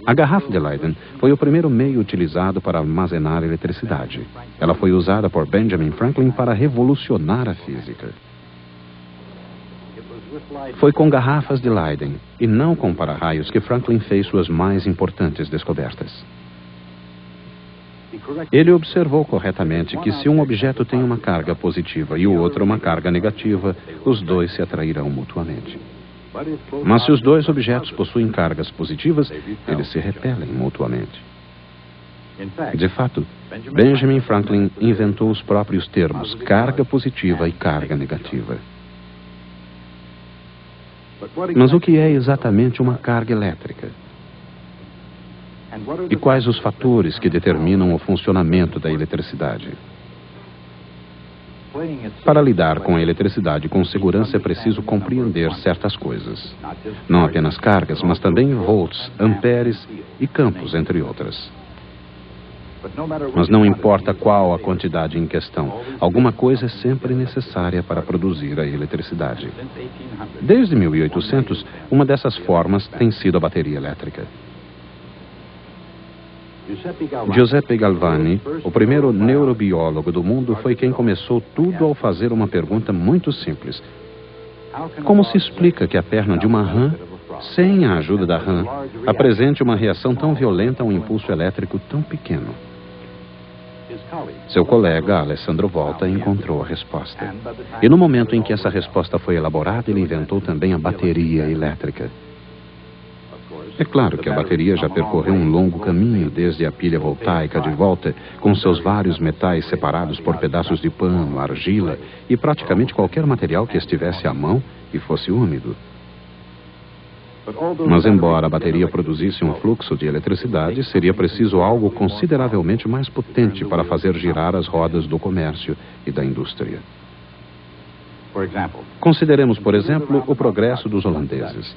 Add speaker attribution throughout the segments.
Speaker 1: A garrafa de Leyden foi o primeiro meio utilizado para armazenar eletricidade. Ela foi usada por Benjamin Franklin para revolucionar a física. Foi com garrafas de Leyden e não com para-raios que Franklin fez suas mais importantes descobertas. Ele observou corretamente que se um objeto tem uma carga positiva e o outro uma carga negativa, os dois se atrairão mutuamente. Mas se os dois objetos possuem cargas positivas, eles se repelem mutuamente. De fato, Benjamin Franklin inventou os próprios termos carga positiva e carga negativa. Mas o que é exatamente uma carga elétrica? E quais os fatores que determinam o funcionamento da eletricidade? Para lidar com a eletricidade com segurança é preciso compreender certas coisas. Não apenas cargas, mas também volts, amperes e campos, entre outras. Mas não importa qual a quantidade em questão, alguma coisa é sempre necessária para produzir a eletricidade. Desde 1800, uma dessas formas tem sido a bateria elétrica. Giuseppe Galvani, o primeiro neurobiólogo do mundo, foi quem começou tudo ao fazer uma pergunta muito simples. Como se explica que a perna de uma rã, sem a ajuda da rã, apresente uma reação tão violenta a um impulso elétrico tão pequeno? Seu colega, Alessandro Volta, encontrou a resposta. E no momento em que essa resposta foi elaborada, ele inventou também a bateria elétrica. É claro que a bateria já percorreu um longo caminho desde a pilha voltaica de volta, com seus vários metais separados por pedaços de pano, argila e praticamente qualquer material que estivesse à mão e fosse úmido. Mas embora a bateria produzisse um fluxo de eletricidade, seria preciso algo consideravelmente mais potente para fazer girar as rodas do comércio e da indústria. Consideremos, por exemplo, o progresso dos holandeses.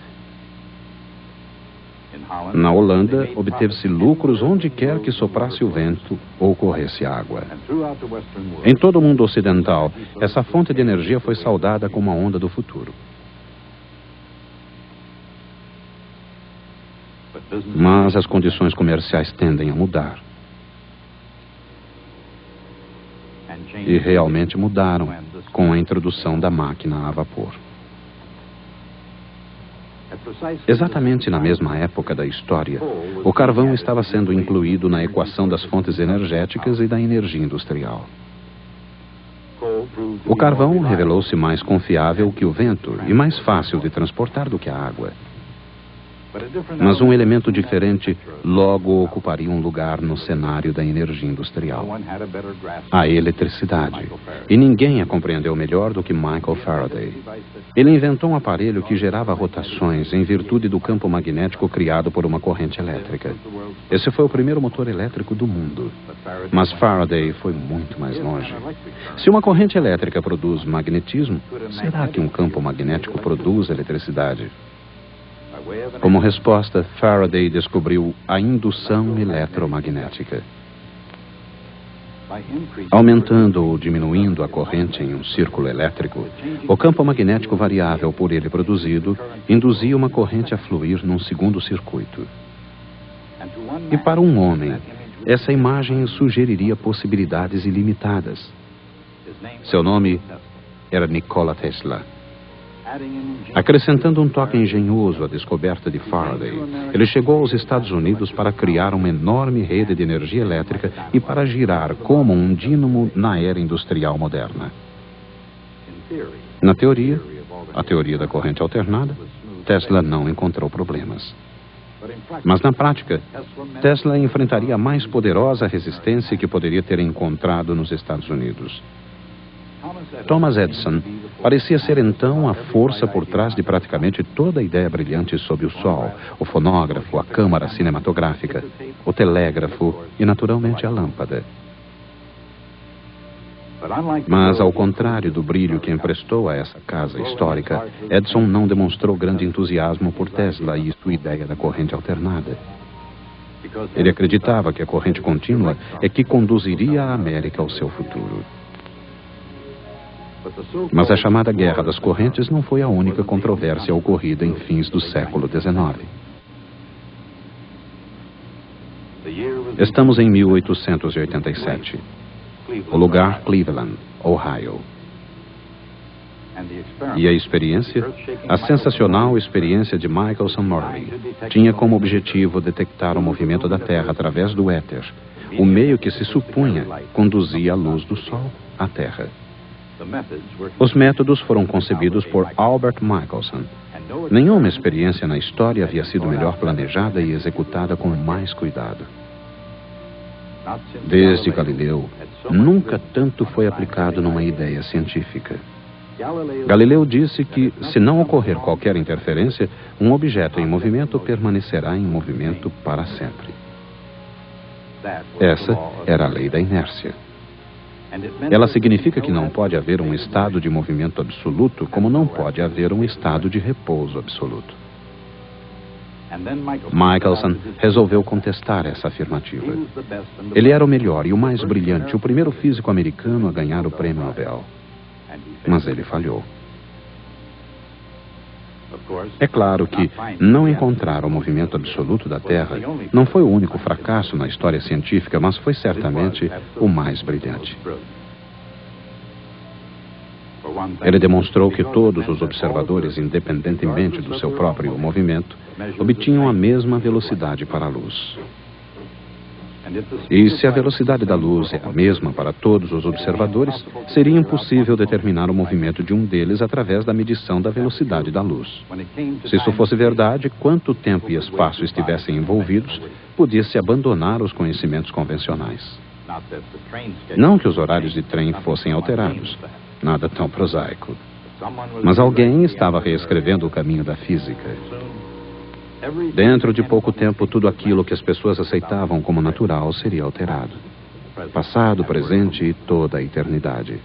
Speaker 1: Na Holanda, obteve-se lucros onde quer que soprasse o vento ou corresse água. Em todo o mundo ocidental, essa fonte de energia foi saudada como a onda do futuro. Mas as condições comerciais tendem a mudar. E realmente mudaram com a introdução da máquina a vapor. Exatamente na mesma época da história, o carvão estava sendo incluído na equação das fontes energéticas e da energia industrial. O carvão revelou-se mais confiável que o vento e mais fácil de transportar do que a água. Mas um elemento diferente logo ocuparia um lugar no cenário da energia industrial: a eletricidade. E ninguém a compreendeu melhor do que Michael Faraday. Ele inventou um aparelho que gerava rotações em virtude do campo magnético criado por uma corrente elétrica. Esse foi o primeiro motor elétrico do mundo. Mas Faraday foi muito mais longe. Se uma corrente elétrica produz magnetismo, será que um campo magnético produz eletricidade? Como resposta, Faraday descobriu a indução eletromagnética. Aumentando ou diminuindo a corrente em um círculo elétrico, o campo magnético variável por ele produzido induzia uma corrente a fluir num segundo circuito. E para um homem, essa imagem sugeriria possibilidades ilimitadas. Seu nome era Nikola Tesla. Acrescentando um toque engenhoso à descoberta de Faraday, ele chegou aos Estados Unidos para criar uma enorme rede de energia elétrica e para girar como um dínamo na era industrial moderna. Na teoria, a teoria da corrente alternada, Tesla não encontrou problemas. Mas na prática, Tesla enfrentaria a mais poderosa resistência que poderia ter encontrado nos Estados Unidos. Thomas Edison parecia ser então a força por trás de praticamente toda a ideia brilhante sobre o Sol, o fonógrafo, a câmara cinematográfica, o telégrafo e, naturalmente, a lâmpada. Mas, ao contrário do brilho que emprestou a essa casa histórica, Edison não demonstrou grande entusiasmo por Tesla e sua ideia da corrente alternada. Ele acreditava que a corrente contínua é que conduziria a América ao seu futuro. Mas a chamada Guerra das Correntes não foi a única controvérsia ocorrida em fins do século XIX. Estamos em 1887. O lugar, Cleveland, Ohio. E a experiência? A sensacional experiência de Michelson Morley tinha como objetivo detectar o movimento da Terra através do éter, o meio que se supunha conduzia a luz do Sol à Terra. Os métodos foram concebidos por Albert Michelson. Nenhuma experiência na história havia sido melhor planejada e executada com mais cuidado. Desde Galileu, nunca tanto foi aplicado numa ideia científica. Galileu disse que, se não ocorrer qualquer interferência, um objeto em movimento permanecerá em movimento para sempre. Essa era a lei da inércia. Ela significa que não pode haver um estado de movimento absoluto, como não pode haver um estado de repouso absoluto. Michelson resolveu contestar essa afirmativa. Ele era o melhor e o mais brilhante, o primeiro físico americano a ganhar o prêmio Nobel. Mas ele falhou. É claro que não encontrar o movimento absoluto da Terra não foi o único fracasso na história científica, mas foi certamente o mais brilhante. Ele demonstrou que todos os observadores, independentemente do seu próprio movimento, obtinham a mesma velocidade para a luz. E se a velocidade da luz é a mesma para todos os observadores, seria impossível determinar o movimento de um deles através da medição da velocidade da luz. Se isso fosse verdade, quanto tempo e espaço estivessem envolvidos, podia-se abandonar os conhecimentos convencionais. Não que os horários de trem fossem alterados, nada tão prosaico. Mas alguém estava reescrevendo o caminho da física. Dentro de pouco tempo, tudo aquilo que as pessoas aceitavam como natural seria alterado. Passado, presente e toda a eternidade.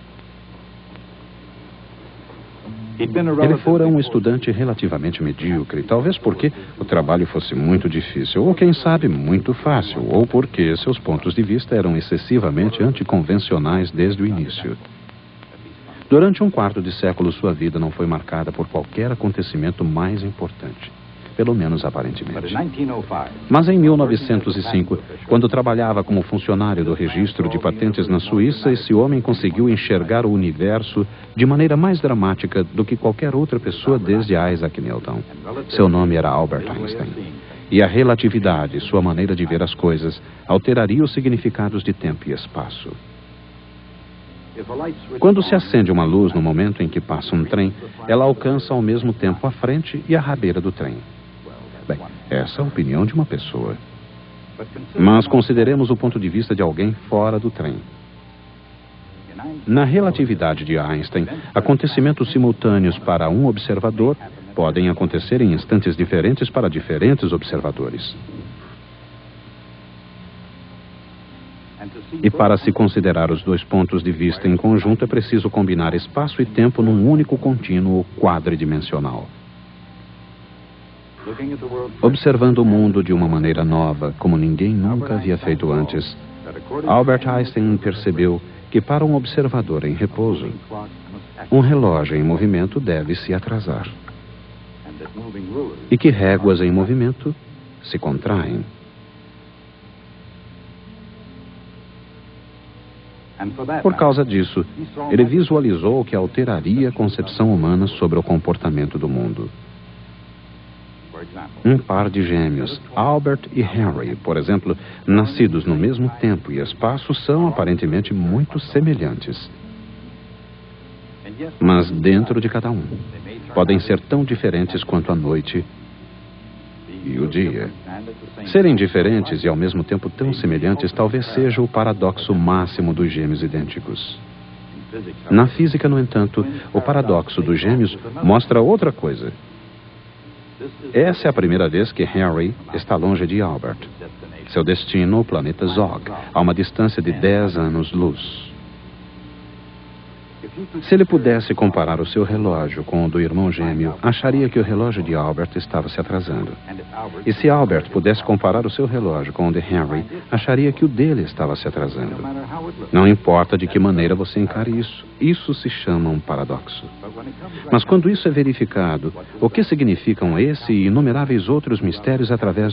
Speaker 1: Ele fora um estudante relativamente medíocre, talvez porque o trabalho fosse muito difícil, ou quem sabe, muito fácil, ou porque seus pontos de vista eram excessivamente anticonvencionais desde o início. Durante um quarto de século, sua vida não foi marcada por qualquer acontecimento mais importante. Pelo menos aparentemente. Mas em 1905, quando trabalhava como funcionário do registro de patentes na Suíça, esse homem conseguiu enxergar o universo de maneira mais dramática do que qualquer outra pessoa desde Isaac Newton. Seu nome era Albert Einstein. E a relatividade, sua maneira de ver as coisas, alteraria os significados de tempo e espaço. Quando se acende uma luz no momento em que passa um trem, ela alcança ao mesmo tempo a frente e a rabeira do trem. Bem, essa é a opinião de uma pessoa. Mas consideremos o ponto de vista de alguém fora do trem. Na relatividade de Einstein, acontecimentos simultâneos para um observador podem acontecer em instantes diferentes para diferentes observadores. E para se considerar os dois pontos de vista em conjunto, é preciso combinar espaço e tempo num único contínuo quadridimensional. Observando o mundo de uma maneira nova, como ninguém nunca havia feito antes, Albert Einstein percebeu que para um observador em repouso, um relógio em movimento deve se atrasar. E que réguas em movimento se contraem. Por causa disso, ele visualizou o que alteraria a concepção humana sobre o comportamento do mundo. Um par de gêmeos, Albert e Henry, por exemplo, nascidos no mesmo tempo e espaço, são aparentemente muito semelhantes. Mas dentro de cada um, podem ser tão diferentes quanto a noite e o dia. Serem diferentes e ao mesmo tempo tão semelhantes talvez seja o paradoxo máximo dos gêmeos idênticos. Na física, no entanto, o paradoxo dos gêmeos mostra outra coisa. Essa é a primeira vez que Henry está longe de Albert. Seu destino, o planeta Zog, a uma distância de 10 anos-luz. Se ele pudesse comparar o seu relógio com o do irmão gêmeo, acharia que o relógio de Albert estava se atrasando. E se Albert pudesse comparar o seu relógio com o de Henry, acharia que o dele estava se atrasando. Não importa de que maneira você encare isso, isso se chama um paradoxo. Mas quando isso é verificado, o que significam esse e inumeráveis outros mistérios através